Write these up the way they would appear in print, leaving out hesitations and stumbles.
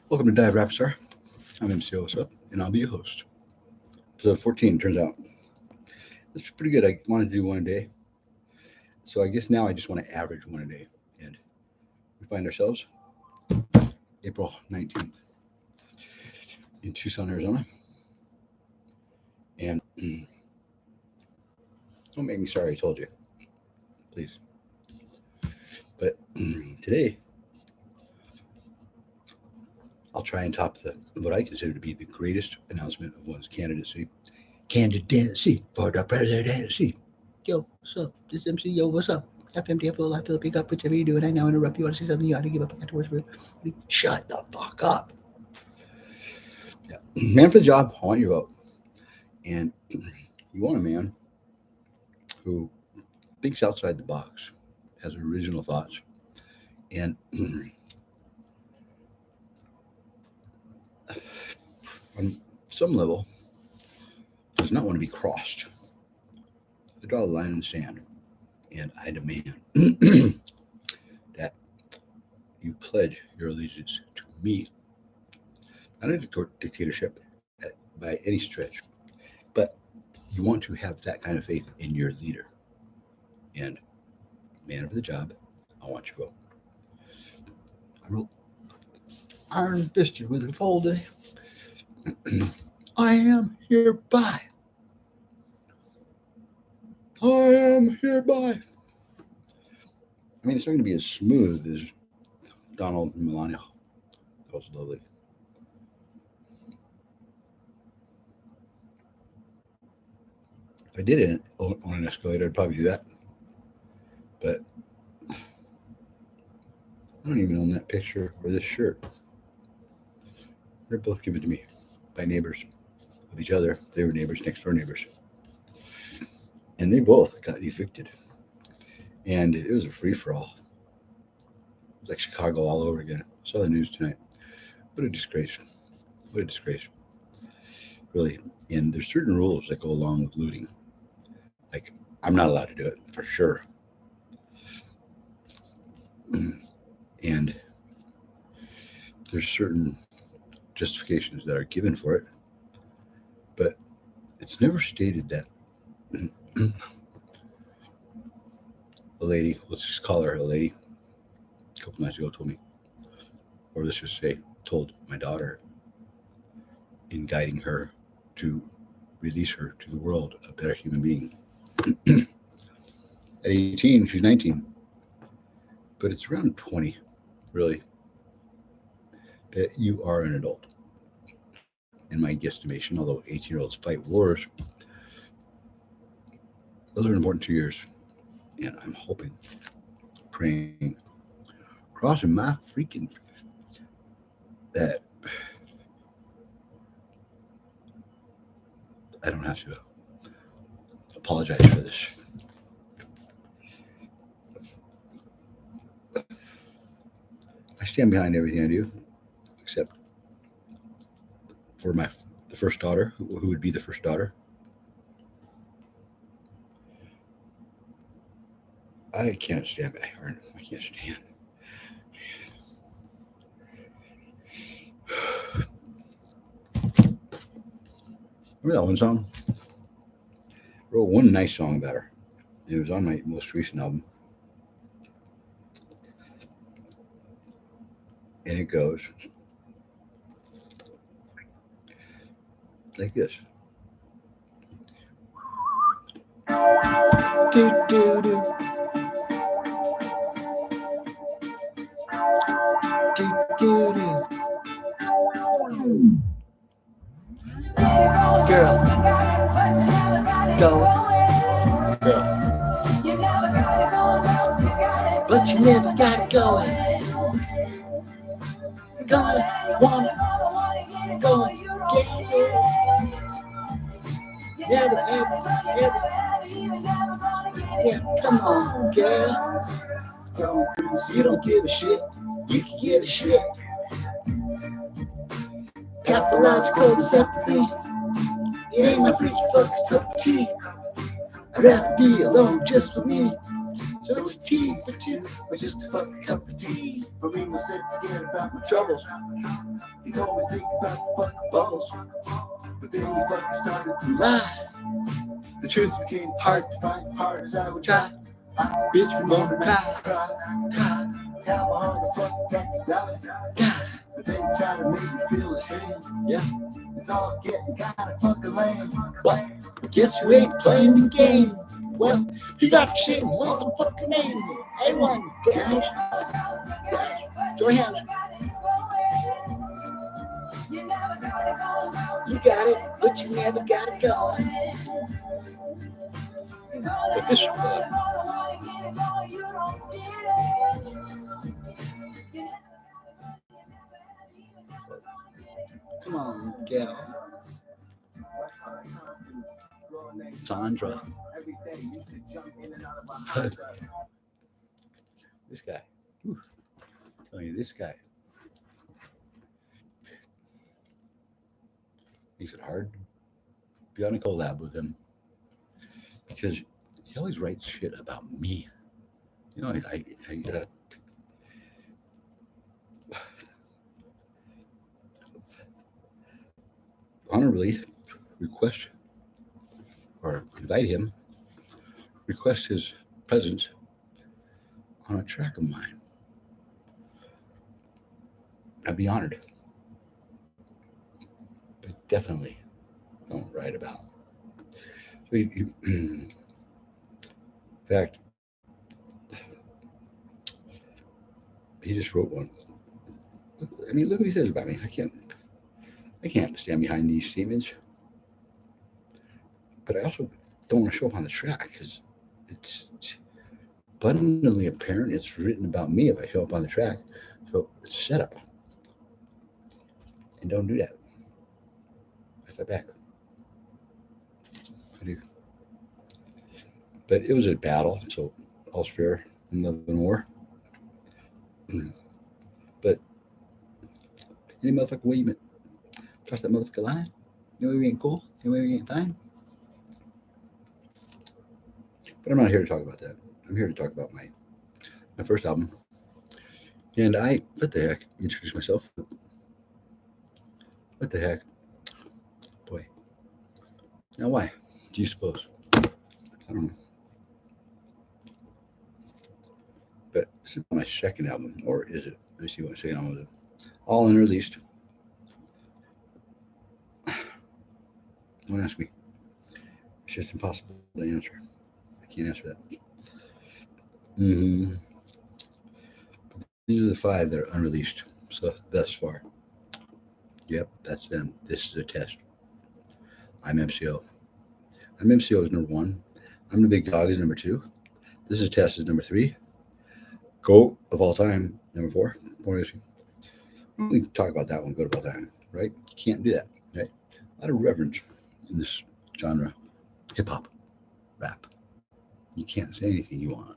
Welcome to Dive Rapid Star. I'm MCO, what's up? And I'll be your host. Episode 14, turns out. That's pretty good. I wanted to do one a day. So I guess now I just want to average one a day. And we find ourselves April 19th in Tucson, Arizona. And don't make me sorry I told you. Please. But today, I'll try and top what I consider to be the greatest announcement of one's candidacy. Candidency for the presidency. Yo, what's up? This is MC. Yo, what's up? FMDFO, I feel pick up, whichever you do, and I now interrupt you. Want to say something? You ought to give up. I got to work for you. Shut the fuck up. Yeah. Man for the job, I want your vote. And you want a man who thinks outside the box, has original thoughts, and on some level does not want to be crossed. I draw a line in the sand, and I demand that you pledge your allegiance to me. Not a dictatorship by any stretch, but you want to have that kind of faith in your leader. And man for the job, I want your vote. I wrote iron fisted with a folded. I am hereby. I am hereby. I mean, it's not going to be as smooth as Donald and Melania. That was lovely. If I did it on an escalator, I'd probably do that. But I don't even own that picture or this shirt. They're both given to me by neighbors of each other. They were neighbors, next door neighbors. And they both got evicted. And it was a free-for-all. It was like Chicago all over again. I saw the news tonight. What a disgrace. What a disgrace. Really. And there's certain rules that go along with looting. Like, I'm not allowed to do it, for sure. And there's certain justifications that are given for it, but it's never stated that a lady, let's just call her a lady, a couple nights ago told me, or let's just say told my daughter in guiding her to release her to the world a better human being. At 18, she's 19, but it's around 20, really, that you are an adult. In my guesstimation, although 18-year-olds fight wars, those are important 2 years. And I'm hoping, praying, crossing my freaking, that I don't have to apologize for this. I stand behind everything I do, except for the first daughter, who would be the first daughter. I can't stand by her. I can't stand. Remember that one song? I wrote one nice song about her. And it was on my most recent album. And it goes like this. Do, do, do. Do, do, do. Girl, go. Girl, but you never got it going. Gonna wanna go and get it. Never ever. Yeah, come on, girl. You don't give a shit. You can give a shit. Pathological empathy. It ain't my freaky fucking cup of tea. I'd rather be alone just for me. So it's tea for two, or just a fucking cup of tea. For me, I said, forget about my troubles. He told me, think about the fucking bubbles. But then he fucking started to lie. The truth became hard to find, hard as I would try. Bitch, you wanna cry. How hard the fuck got to die. But then you try to make me feel ashamed. Yeah, it's all getting kinda fucking lame. But guess you ain't playing the game. Well, you got the same motherfucking name. A1, damn it. Joy Hannah. You got it, but you never got it going. But this, Come on, gal. Sandra. This guy. Whew. I'm telling you, this guy makes it hard to be on a collab with him because he always writes shit about me. You know, I honorably request or invite him, request his presence on a track of mine. I'd be honored. But definitely don't write about. So in fact, he just wrote one. I mean, look what he says about me. I can't stand behind these statements. But I also don't want to show up on the track because it's abundantly apparent it's written about me if I show up on the track. So it's a setup. And don't do that. I fight back. I do. But it was a battle, so all's fair in love and war. But any motherfucking way you cross that motherfucking line, any way we ain't cool, any way we ain't fine. But I'm not here to talk about that. I'm here to talk about my first album. And what the heck, introduce myself. What the heck? Boy. Now why? Do you suppose? I don't know. But this is my second album, or is it? Let me see what my second album is. All unreleased. Don't ask me. It's just impossible to answer. I can't answer that. These are the 5 that are unreleased. So thus far. Yep, that's them. This is a test. I'm MCO. I'm MCO is number 1. I'm the Big Dog is number 2. This is a test is number 3. GOAT of all time, number 4. We can talk about that one, GOAT of all time, right? You can't do that, right? A lot of reverence in this genre. Hip-hop, rap. You can't say anything you want.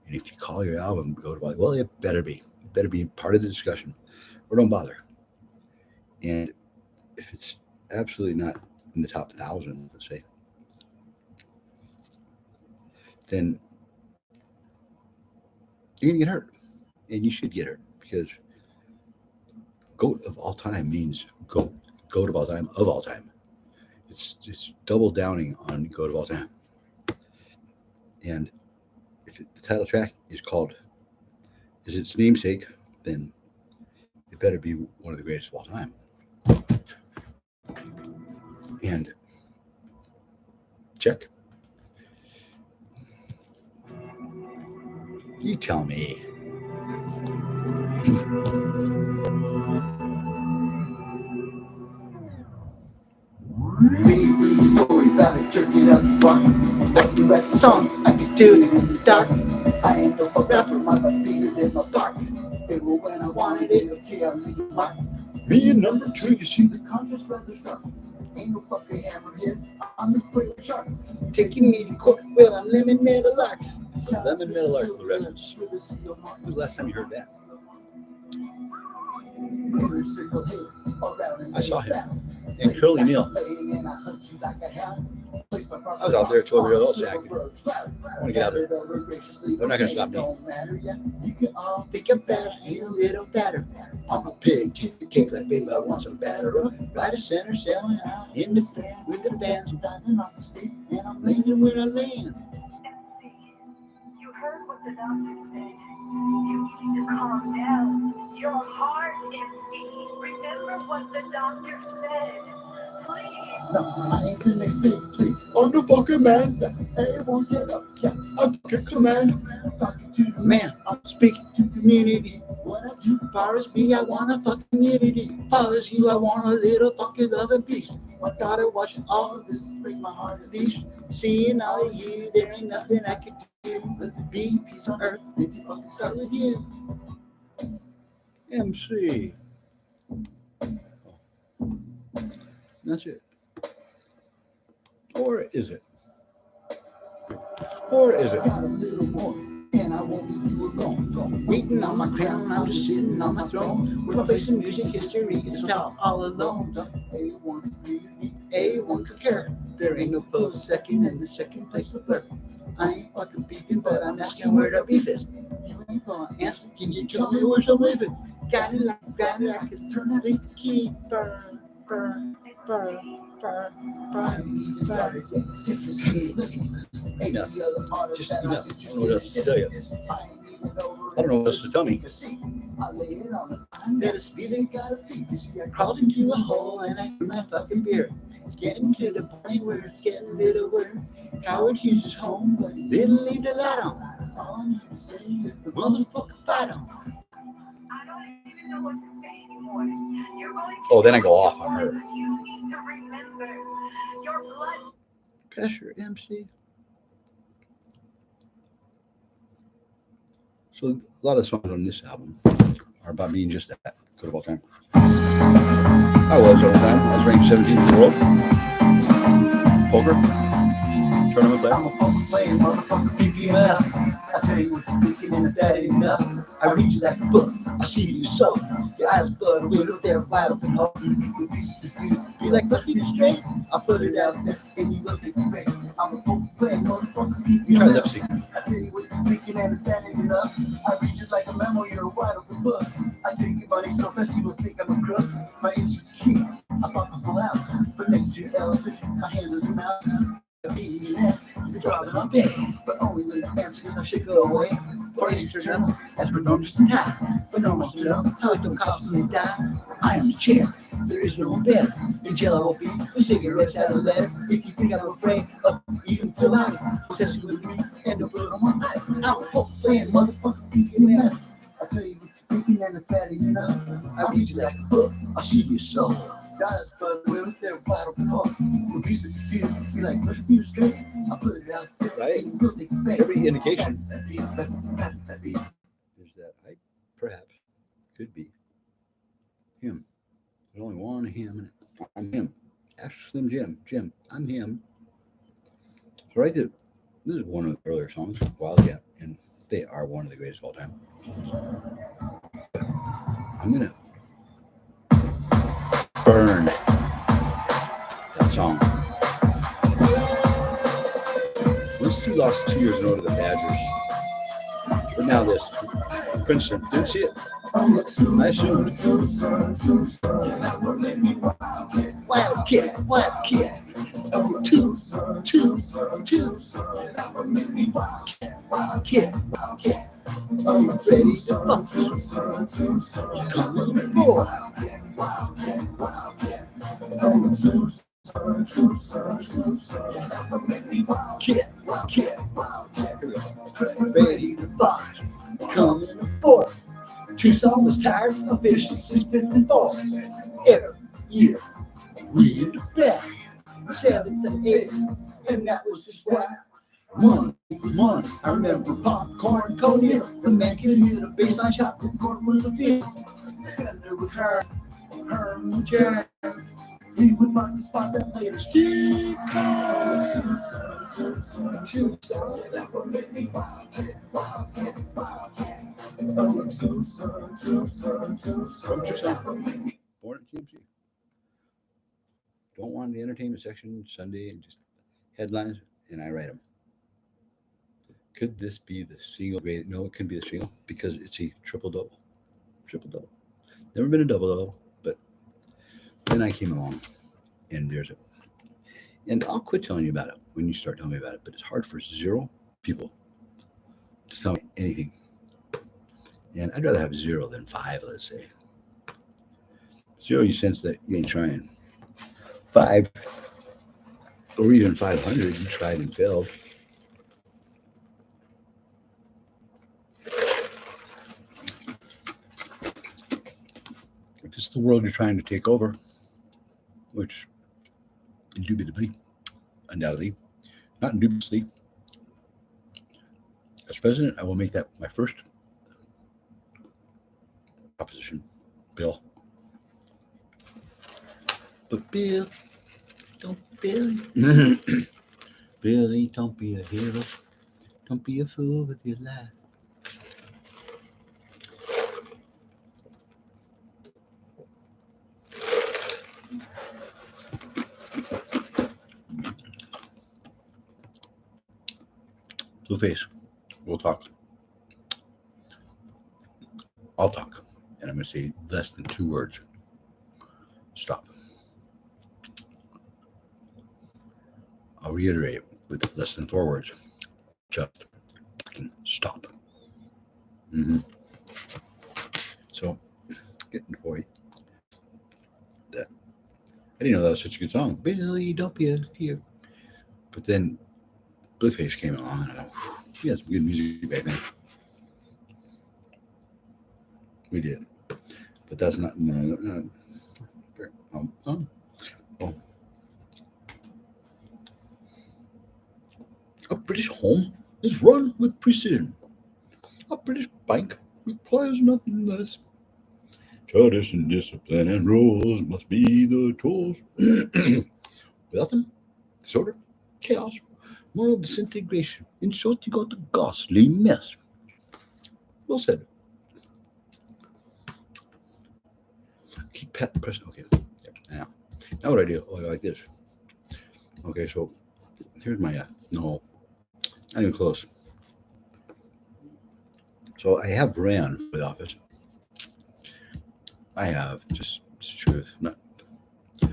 And if you call your album GOAT of all, well, it better be. It better be part of the discussion. Or don't bother. And if it's absolutely not in the top 1,000, let's say, then you're going to get hurt. And you should get hurt because GOAT of all time means GOAT of all time of all time. It's just double downing on GOAT of all time. And if the title track is its namesake, then it better be one of the greatest of all time. And check. You tell me. Pretty story about a jerking up the bar. Let me write the song, I can do it in the dark. I ain't no fuck rapper, my butt bigger than my bark. It will when I want it, it'll kill me the mark. Me and number 2, you see The contrast rather struck. Ain't no fucking hammerhead, I'm the quick shark. taking me to court. Well, I'm lemon metal lark. Lemon metal lark, the reference. When was the last time you heard that? I saw him. And Curly Neal. I was out there at 12 years old, Jack. I want to get out there. They're not going to stop me. You can all think I'm better, ain't a little better. I'm a pig, kick the cake like baby, I want some batter. Right of center, selling out in the stand with the fans, driving off the street, and I'm landing where I land. You heard what the doctor said. You need to calm down. Your heart empty. Remember what the doctor said. Please. No, I ain't the next big please. I'm the fucking man. Everyone get up. Yeah, I fucking command. I'm talking to the man. I'm speaking to community. What I do, far as me, I want a fucking community. Far as you, I want a little fucking love and peace. My daughter watching all of this break my heart at least. Seeing all of you, there ain't nothing I can do. Let there be peace on earth if you fucking start with you. MC. That's it. Or is it? Or is it? Got a little more, and I won't leave you alone. Waiting on my crown, I'm just sitting on my throne. With my face in music history, it's now all alone. A1 agree, A1 could care. There ain't no close second, and the second place will blur. I ain't fucking beefing, but I'm asking where the beef is. You ain't gonna answer, can you tell me where I'm living? Got it like granite, I can turn it into key. Burn, burn, burn, burn, burn. Just started yet. Take this key, listen. Ain't Enough. the other part of Just that enough. I I don't know what else to tell you. I ain't even over I don't know what else to tell me. I lay it on the line that a speed ain't got a peep. You see, I crawled into a hole and I threw my fucking beer. It's getting to the point where it's getting a little weird. Howard Hughes is home, but he didn't leave the light on. All I need to say is the motherfucker fight on. I don't even know what to say anymore. You're going to Oh, then I go off on her. You need to remember your blood. Pressure, MC. So a lot of songs on this album are about being just that good of all time. I was all the time. I was ranked 17th in the world. Poker. Tournament player. I'm a poker playing motherfucker PPMF. I tell you what you're thinking, and if that ain't enough, I read you like a book. I see you so. Your eyes blood, window there, wide open, hope. You like fucking it straight? I put it out there, and you look at me great. I'm a poker playing motherfucker You try lip PPMF. sync. I tell you what you're thinking, and if that ain't enough, I read you like a memo, you're a wide open book. I take your money so fast you will think I'm a crook. My answer's key. I thought the full out, but next to your elephant, my hand is a mouth. You're driving on dead, but only when the answer is I should go away. For external, as for norms to die. But normal to know how it don't cost me to die. I am the chair, there is no one better. In jail I will be with cigarettes out of letter. If you think I'm afraid of even full out, obsessing with me and the blood on my life. I'm a poker playing motherfucker thinking that. I tell you what you're thinking and the fatty enough. I read you like a book, I see your soul. Guys, but we're there, wide open heart. The piece of confused, you like, first music straight. I put it out there. Right. And you'll think back. Every indication That beat. is that I perhaps could be him. There's only one him in it. I'm him. Ask Slim Jim. Jim, I'm him. So right there, this is one of the earlier songs, Wildcat, and they are one of the greatest of all time. I'm gonna burn that song. Those two lost 2 years in a row to the Badgers. But now this, Princeton, didn't see it. I assumed. Wildcat, wildcat. Two. Wildcat. I'm ready to fuck. Coming forward. Ready to fuck. Coming forward. Tucson was tired of fishing 654. Every year, we in the back. 7th and 8th, and that was just why. Money. I remember popcorn, cognac. The man could hit a baseline shot. The court was a field. And there was Herman Jack. He would mark the spot that later Steve Tucson, that would make me wild. Born at TMC. Don't want the entertainment section Sunday and just headlines, and I write them. Could this be the single great? No, it couldn't be the single because it's a triple double. Triple double. Never been a double double, but then I came along, and there's a. And I'll quit telling you about it when you start telling me about it. But it's hard for zero people to tell me anything. And I'd rather have zero than five, let's say. Zero, you sense that you ain't trying. Five, or even 500, you tried and failed. If it's the world you're trying to take over, which indubitably, undoubtedly, not indubitably, as president, I will make that my first proposition, Bill. But Bill, don't Billy, Billy, don't be a hero. Don't be a fool with your life. Blueface, we'll talk. I'll talk. And I'm going to say less than 2 words. Stop. I'll reiterate it with less than 4 words. Just stop. So, getting the point that I didn't know that was such a good song. Billy, don't be a fear. But then Blueface came along, and I thought, he had some good music back then. We did, but that's not. A British home is run with precision. A British bank requires nothing less. Tradition, discipline, and rules must be the tools. Without them, disorder, chaos, moral disintegration. In short, you got a ghastly mess. Well said. Keep pressing. Okay. Yeah. Now what I do? Oh, I like this. Okay, so here's my no, not even close. So I have ran for the office. I have just truth. Not. I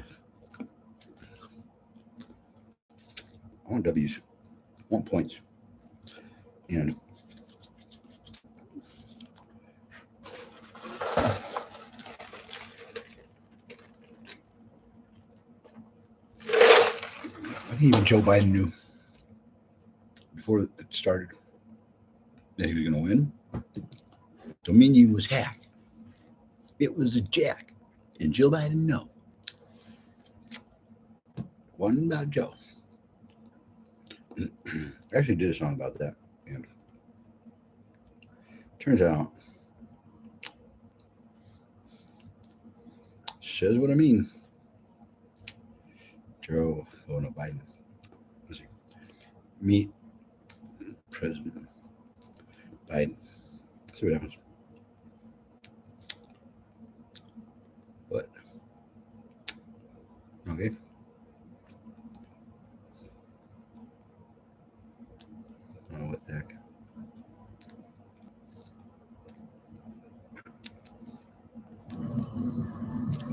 want W's. I want points. And I think even Joe Biden knew before it started that he was going to win. Dominion was hacked. It was a jack. And Joe Biden know. One about Joe. I actually did a song about that. And turns out, says what I mean. Joe, oh no, Biden. Let's see. Meet President Biden. See what happens. What? Okay. Oh, what the heck?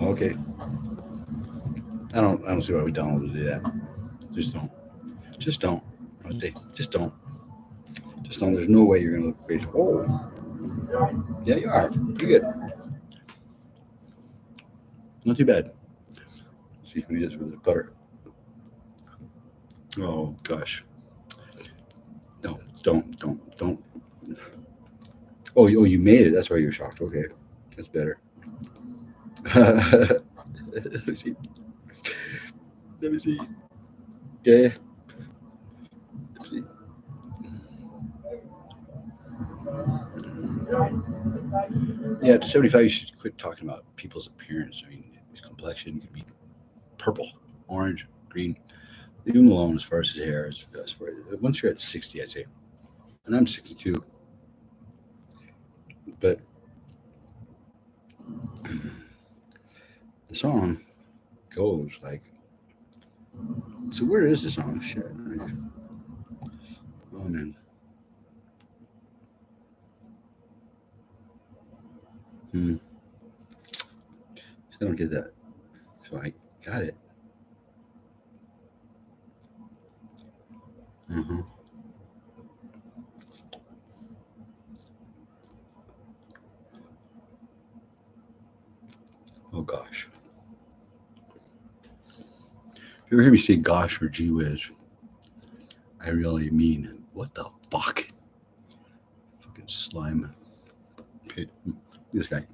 Okay. I don't see why we downloaded that. Just don't. Just don't. Okay. Just don't. Just don't. There's no way you're gonna look crazy. Oh. Yeah, you are. You're good. Not too bad. Let's see if we do this with the putter. Oh gosh. No, don't. Oh, you made it. That's why you're shocked. Okay, that's better. Let me see. Let me see. Okay. Let's see. Yeah, at 75, you should quit talking about people's appearance. I mean, his complexion could be purple, orange, green. Leave him alone as far as his hair. Once you're at 60, I'd say. And I'm 62. But the song goes like, So where is this song? Shit. Oh man. I don't get that. So I got it. Uh-huh. Oh gosh. If you ever hear me say gosh or gee whiz, I really mean what the fuck? Fucking slime. Okay. This guy.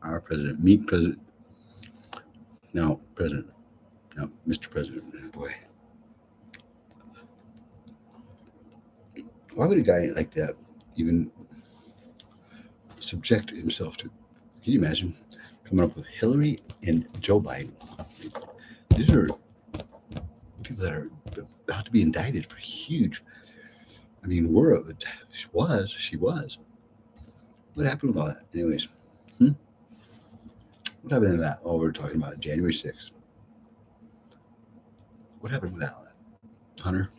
Our president. Meet president. No, president. No, Mr. President. Boy. Why would a guy like that even subject himself to? Can you imagine coming up with Hillary and Joe Biden? These are people that are about to be indicted for huge. I mean, she was. What happened with all that? Anyways, what happened to that? Oh, we're talking about January 6th. What happened with that? Hunter?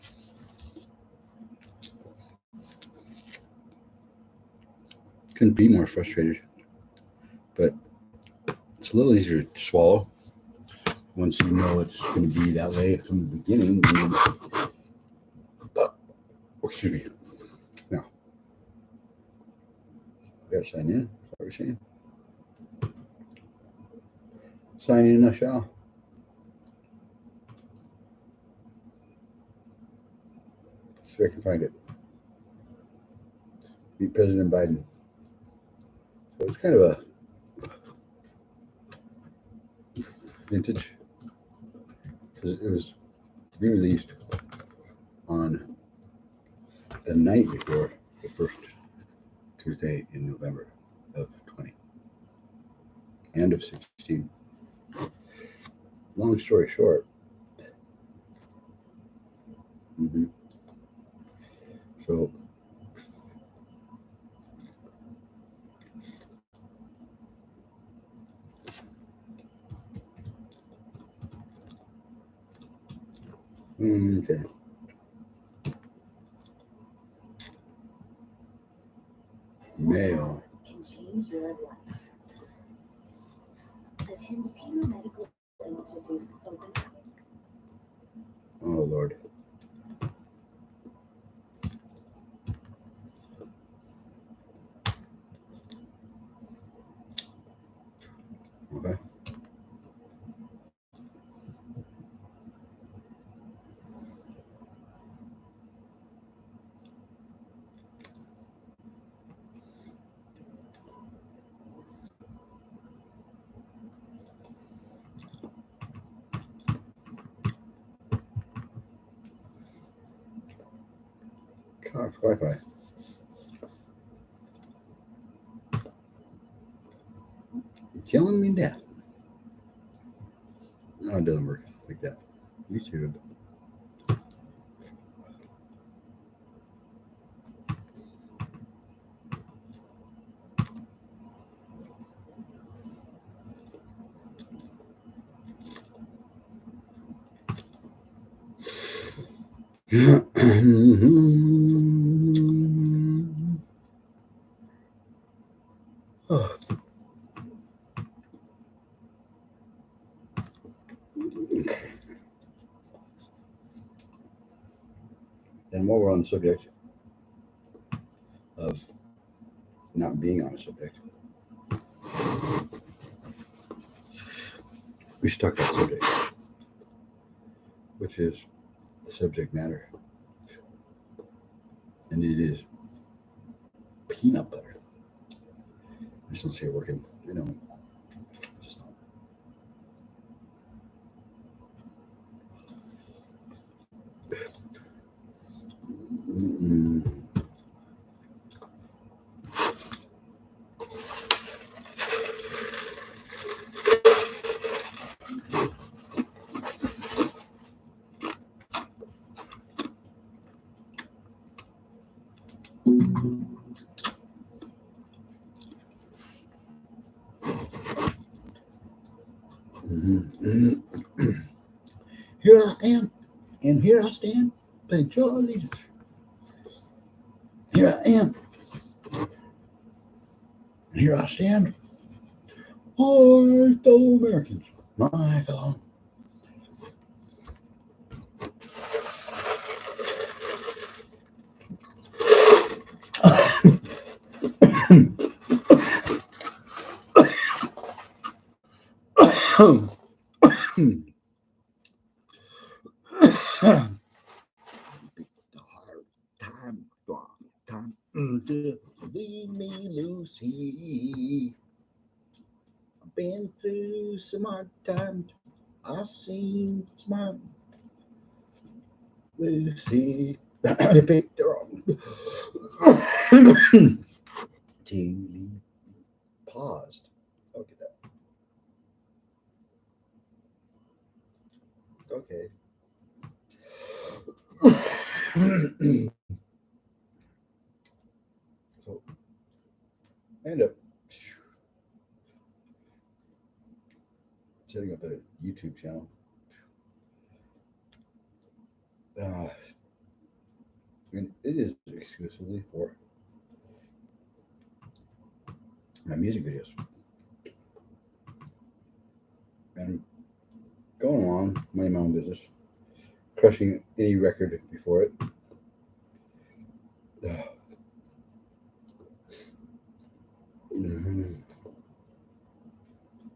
Couldn't be more frustrated. But it's a little easier to swallow once you know it's going to be that way from the beginning. Excuse me. Now, I got to sign in. What are we saying? Sign in, I shall. See if I can find it. Meet President Biden. So it's kind of a vintage because it was to be released on the night before the first Tuesday in November of 20 and of 16. Long story short, so okay. Mail. Can change your life. Attend Peter Medical Institute's open. Oh Lord. Okay. Cox Wi-Fi. You're killing me dead. No, it doesn't work like that. YouTube. Oh. And while we're on the subject of not being on a subject, we should talk about the subject, which is the subject matter. And it is peanut butter. I just don't see it working. I don't. Just don't. Here I am, and here I stand, pledge your allegiance. Here I am, and here I stand, my fellow Americans, my fellow. Time to leave me, Lucy. I've been through some hard times. I've seen some Lucy. I picked the wrong. To paused. Look at that. Okay. So, I end up setting up a YouTube channel. I mean, it is exclusively for my music videos. And going along, minding my own business, crushing any record before it. Mhm.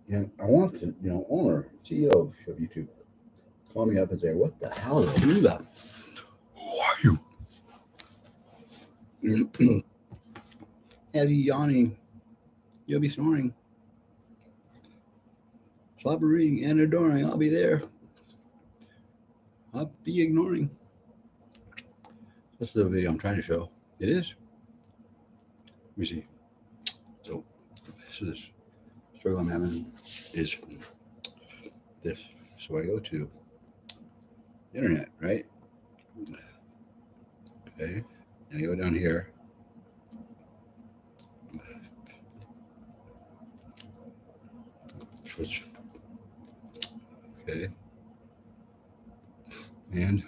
And I want to, owner, CEO of YouTube, call me up and say, "What the hell is you that? Who are you?" Have you yawning? You'll be snoring, slobbering, and adoring. I'll be there. I'll be ignoring. That's the video I'm trying to show. It is. Let me see. So this struggle I'm having is this. So I go to internet, right? Okay. And I go down here. Switch. Okay. And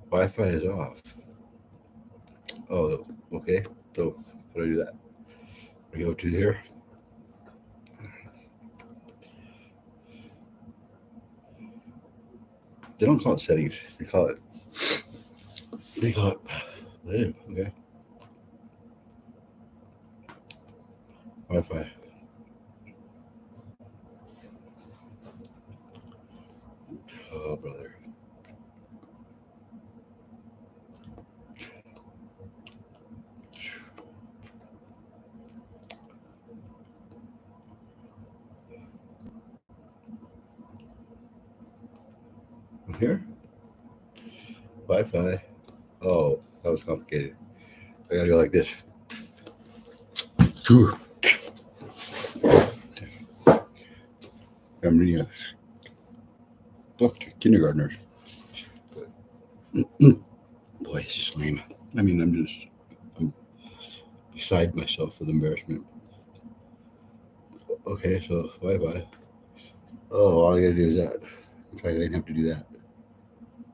Wi-Fi is off. Oh, okay. So how do I do that? I go to here. They don't call it settings. They call it. Okay. Wi-Fi. Oh, brother. Here? Wi-Fi. Oh, that was complicated. I gotta go like this. I'm reading a book to kindergartners. Boy, it's just lame. I mean, I'm beside myself with embarrassment. Okay, so Wi-Fi. Oh, all I gotta do is that. In fact, I didn't have to do that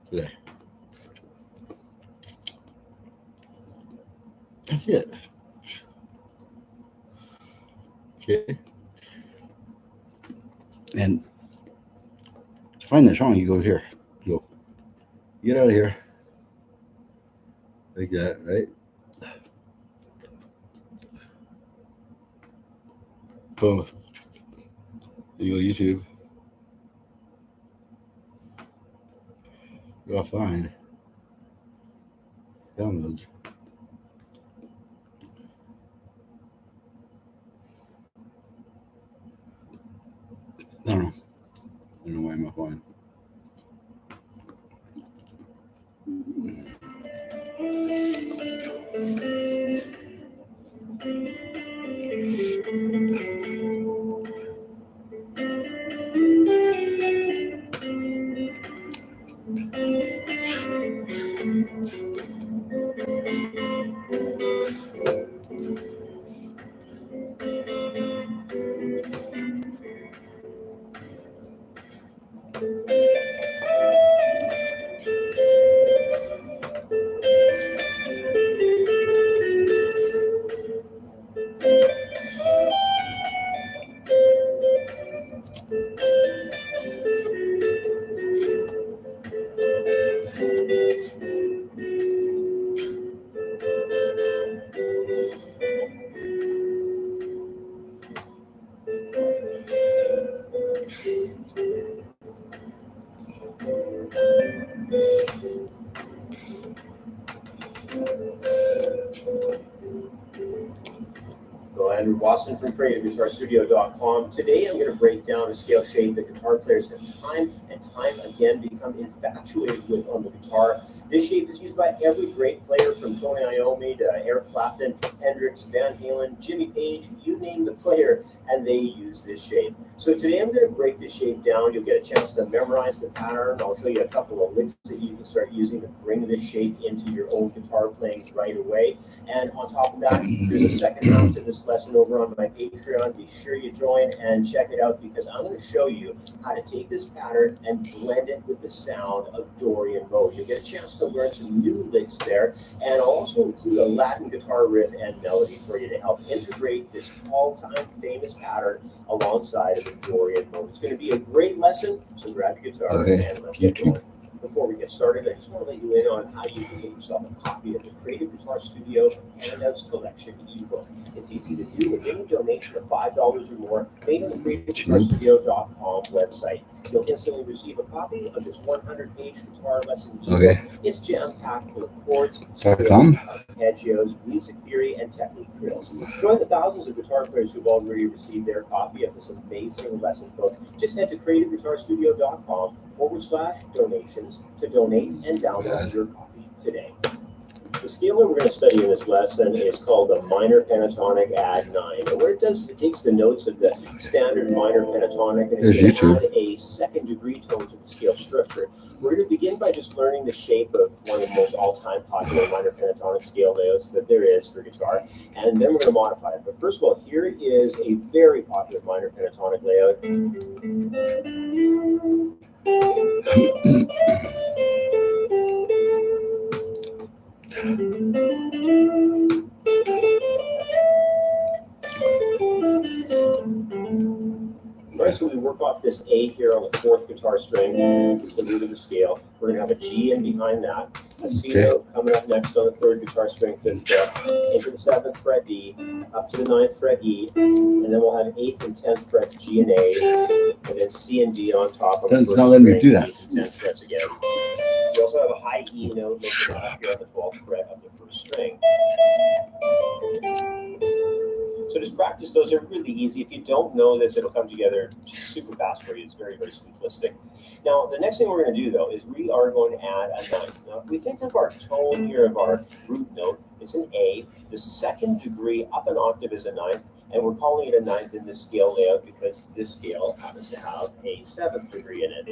today. That's it. Okay. And to find that song, you go here. You go, get out of here. Like that, right? Boom. You go to YouTube. Go offline. Downloads. I don't know why I'm offline. So Andrew Watson from CreativeGuitarStudio.com. Today I'm going to break down a scale shape that guitar players have time and time again become infatuated with on the guitar. This shape is used by every great player from Tony Iommi to Eric Clapton, Hendrix, Van Halen, Jimmy Page, you name the player, and they use this shape. So today I'm going to break this shape down. You'll get a chance to memorize the pattern. I'll show you a couple of licks that you can start using to bring this shape into your own guitar playing right away. And on top of that, there's a second half to this lesson over on my Patreon. Be sure you join and check it out because I'm going to show you how to take this pattern and blend it with the sound of Dorian mode. You'll get a chance to learn some new licks there, and I'll also include a Latin guitar riff and melody for you to help integrate this all-time famous pattern alongside of the Dorian mode. It's going to be a great lesson, so grab your guitar and let's get going. Before we get started, I just want to let you in on how you can get yourself a copy of the Creative Guitar Studio Handouts Collection ebook. It's easy to do with any donation of $5 or more made on the CreativeGuitarStudio.com website. You'll instantly receive a copy of this 100-page guitar lesson ebook. It's jam-packed full of chords, scales, arpeggios, music theory, and technique drills. Join the thousands of guitar players who've already received their copy of this amazing lesson book. Just head to CreativeGuitarStudio.com/donations to donate and download your copy today. The scale that we're going to study in this lesson is called the minor pentatonic add 9. And what it does is it takes the notes of the standard minor pentatonic and it's going to add a second degree tone to the scale structure. We're going to begin by just learning the shape of one of the most all-time popular minor pentatonic scale layouts that there is for guitar, and then we're going to modify it. But first of all, here is a very popular minor pentatonic layout. Right, so we work off this A here on the 4th guitar string. It's the root of the scale. We're going to have a G in behind that. A C note coming up next on the 3rd guitar string, 5th fret, into the 7th fret D, up to the 9th fret E, and then we'll have 8th and 10th frets G and A, and then C and D on top of the 1st string, 8th and 10th frets again. We also have a high E note looking up here on the 12th fret of the 1st string. So just practice those. They're really easy. If you don't know this, it'll come together super fast for you. It's very, very simplistic. Now, the next thing we're going to do, though, is we are going to add a 9th. Now, if we think of our tone here of our root note, it's an A. The 2nd degree up an octave is a 9th, and we're calling it a 9th in this scale layout because this scale happens to have a 7th degree in it.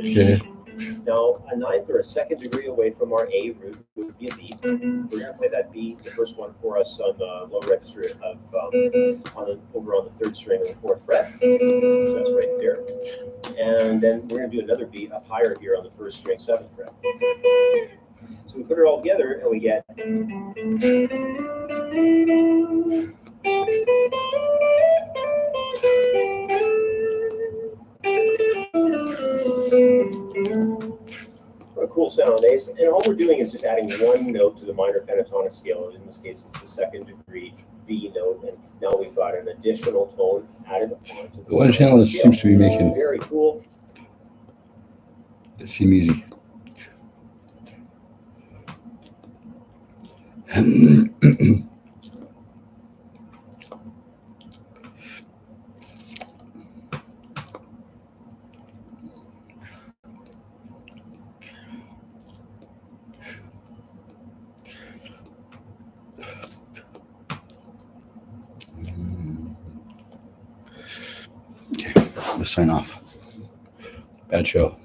Now, a 9th or a 2nd degree away from our A root would be a B. We're going to play that B, the first one for us on the low register of over on the 3rd string on the 4th fret. So that's right there. And then we're going to do another B up higher here on the 1st string, 7th fret. So we put it all together and we get. What a cool sound, eh? And all we're doing is just adding one note to the minor pentatonic scale. In this case, it's the 2nd degree B note, and now we've got an additional tone added onto the one channel that seems to be making very cool. It seems easy. Okay, let's sign off. Bad show.